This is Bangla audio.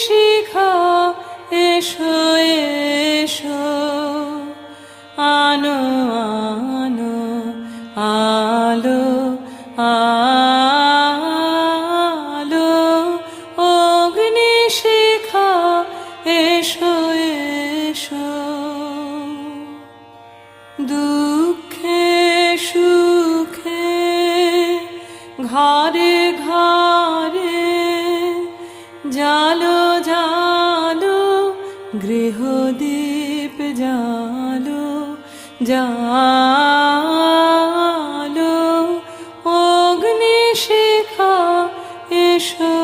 শিখা এসো এসো, আনো আনো আলো আলো, অগ্নি শিখা এসো এসো। দুঃখে সুখে ঘরে ঘরে জালো জালো, গৃহদীপ জালো জালো, অগ্নি শিখা এসো